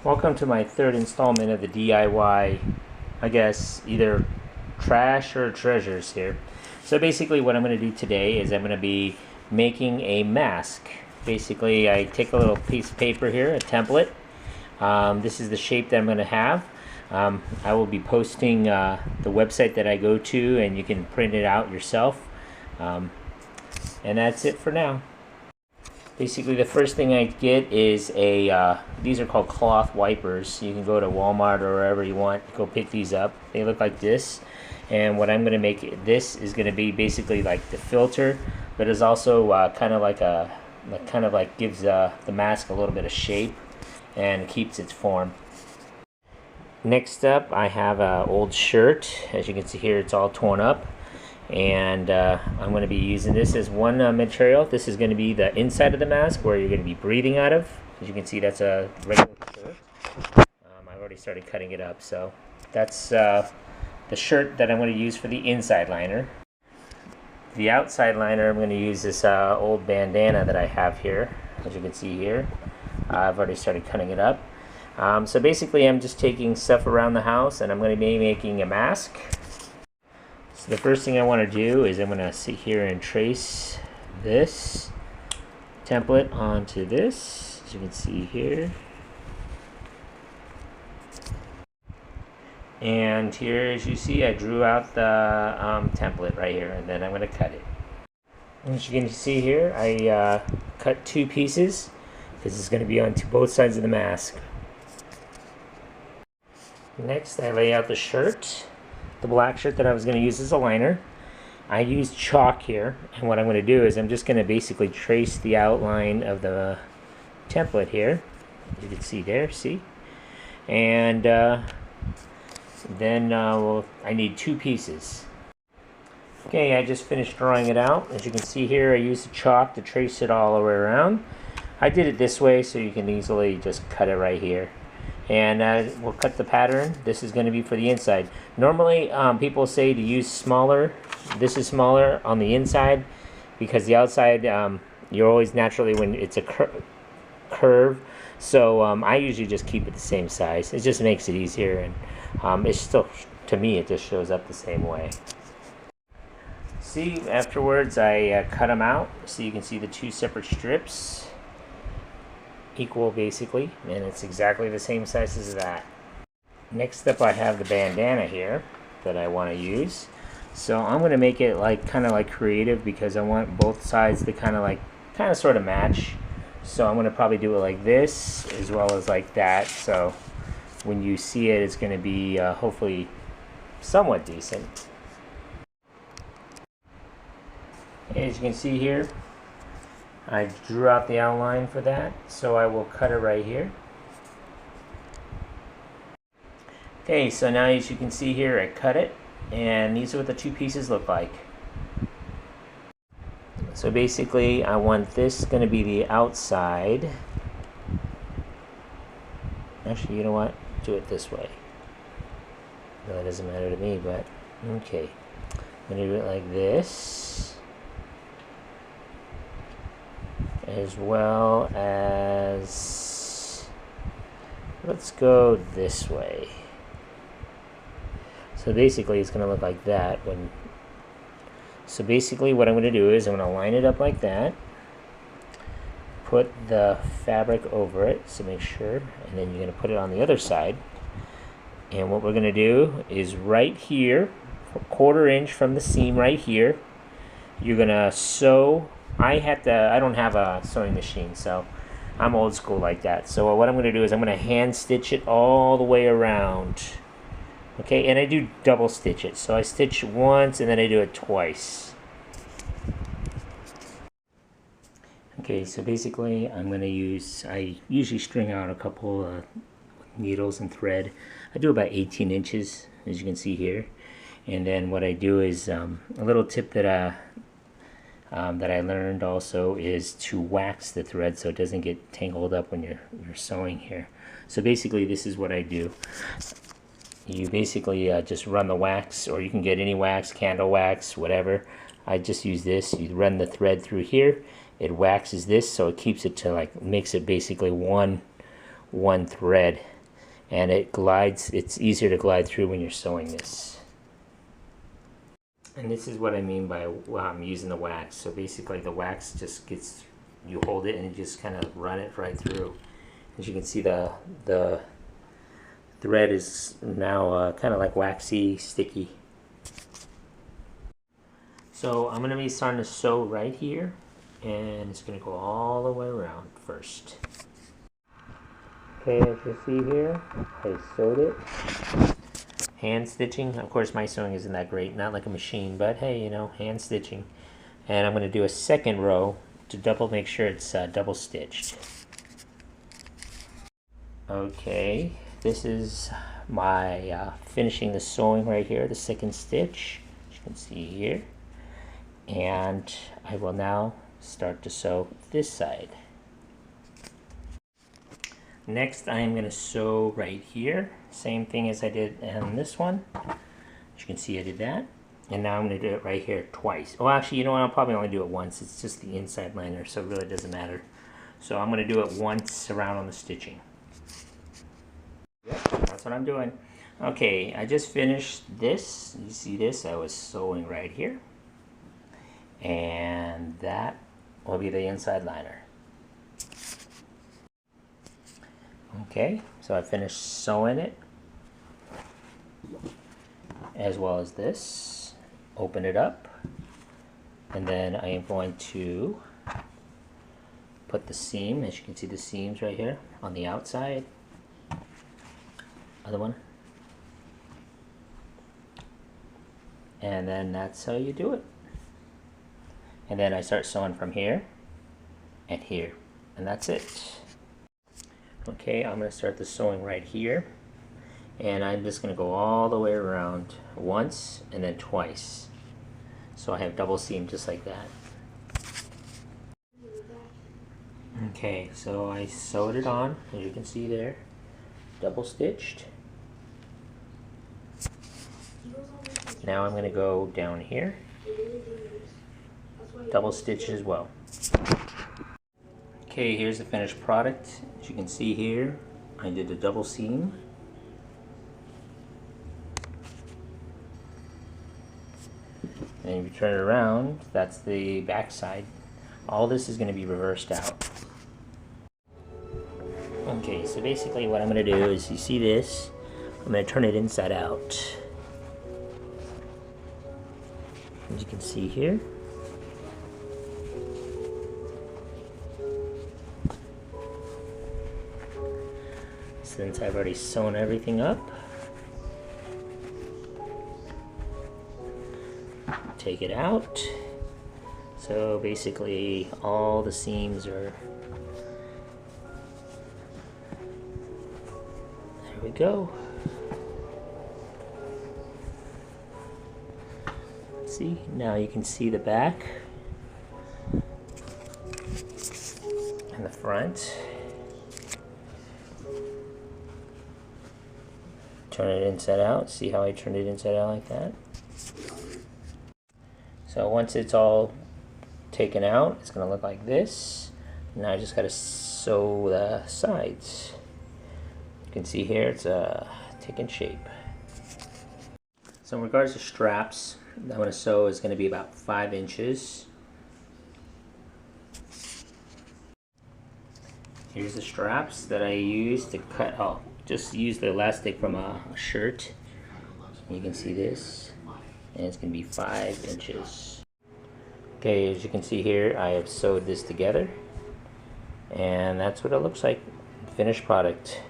Welcome to my third installment of the DIY, I guess, either trash or treasures here. So basically what I'm going to do today is I'm going to be making a mask. Basically I take a little piece of paper here, a template. This is the shape that I'm going to have. I will be posting the website that I go to, and you can print it out yourself. And that's it for now. Basically, the first thing I get is these are called cloth wipers. You can go to Walmart or wherever you want, go pick these up. They look like this. And what I'm going to make, this is going to be basically like the filter, but it's also kind of like gives the mask a little bit of shape and keeps its form. Next up, I have an old shirt. As you can see here, it's all torn up. And I'm going to be using this as one material. This is going to be the inside of the mask where you're going to be breathing out of. As you can see, that's a regular shirt. I've already started cutting it up, so that's the shirt that I'm going to use for the inside liner. The outside liner, I'm going to use this old bandana that I have here. As you can see here, I've already started cutting it up. So basically, I'm just taking stuff around the house, and I'm going to be making a mask. So the first thing I want to do is I'm going to sit here and trace this template onto this, as you can see here. And here, as you see, I drew out the template right here, and then I'm going to cut it. As you can see here, I cut two pieces because it's going to be on both sides of the mask. Next, I lay out the shirt. The black shirt that I was going to use as a liner. I used chalk here, and what I'm going to do is I'm just going to basically trace the outline of the template here. You can see there, see? And then I need two pieces. Okay, I just finished drawing it out. As you can see here, I used the chalk to trace it all the way around. I did it this way so you can easily just cut it right here. And we'll cut the pattern. This is going to be for the inside. Normally people say to use smaller. This is smaller on the inside because the outside you're always naturally when it's a curve. So I usually just keep it the same size. It just makes it easier, and it's still, to me, it just shows up the same way. See, afterwards I cut them out so you can see the two separate strips. Equal basically, and it's exactly the same size as that. Next up, I have the bandana here that I want to use. So I'm going to make it like kind of like creative because I want both sides to kind of sort of match. So I'm going to probably do it like this as well as like that. So when you see it, it's going to be hopefully somewhat decent. As you can see here, I drew out the outline for that, so I will cut it right here. Okay, so now as you can see here, I cut it, and these are what the two pieces look like. So basically, I want this going to be the outside. Actually, you know what? Do it this way. No, that doesn't matter to me, but okay. I'm going to do it like this. As well as, let's go this way. So basically it's going to look like that. So basically what I'm going to do is I'm going to line it up like that, put the fabric over it, so make sure, and then you're going to put it on the other side. And what we're going to do is right here, a 1/4 inch from the seam right here, you're going to sew. I don't have a sewing machine, so I'm old school like that. So what I'm going to do is I'm going to hand stitch it all the way around. Okay, and I do double stitch it. So I stitch once and then I do it twice. Okay, so basically I'm going to I usually string out a couple needles and thread. I do about 18 inches, as you can see here. And then what I do is a little tip that I learned also is to wax the thread so it doesn't get tangled up when you're sewing here. So basically this is what I do. You basically just run the wax, or you can get any wax, candle wax, whatever. I just use this. You run the thread through here, it waxes this so it keeps it to makes it basically one thread. and it's easier to glide through when you're sewing this. And this is what I mean by using the wax. So basically the wax just gets, you hold it and you just kind of run it right through. As you can see, the thread is now kind of like waxy, sticky. So I'm going to be starting to sew right here, and it's going to go all the way around first. Okay, as you see here, I sewed it. Hand stitching. Of course, my sewing isn't that great, not like a machine, but hey, you know, hand stitching. And I'm going to do a second row to make sure it's double stitched. Okay, this is my finishing the sewing right here, the second stitch, as you can see here. And I will now start to sew this side. Next, I am going to sew right here, same thing as I did on this one. As you can see, I did that, and now I'm going to do it right here twice. Oh, actually, you know what, I'll probably only do it once. It's just the inside liner, so it really doesn't matter. So I'm going to do it once around on the stitching. Yep, that's what I'm doing. Okay, I just finished this. You see this? I was sewing right here. And that will be the inside liner. Okay, so I finished sewing it, as well as this. Open it up, and then I am going to put the seam, as you can see the seams right here on the outside. Other one. And then that's how you do it. And then I start sewing from here and here, and that's it. Okay, I'm going to start the sewing right here, and I'm just going to go all the way around once and then twice. So I have double seam just like that. Okay, so I sewed it on, as you can see there, double stitched. Now I'm going to go down here, double stitch as well. Okay, here's the finished product. As you can see here, I did a double seam. And if you turn it around, that's the back side. All this is going to be reversed out. Okay, so basically what I'm going to do is, you see this, I'm going to turn it inside out. As you can see here. Since I've already sewn everything up, take it out. So basically all the seams are, there we go. See, now you can see the back and the front. Turn it inside out. See how I turned it inside out like that? So once it's all taken out, it's going to look like this. Now I just got to sew the sides. You can see here it's taking shape. So in regards to straps, I'm going to sew is going to be about 5 inches. Here's the straps that I used to cut. Oh, just use the elastic from a shirt. You can see this, and it's going to be 5 inches. Okay, as you can see here, I have sewed this together, and that's what it looks like. Finished product.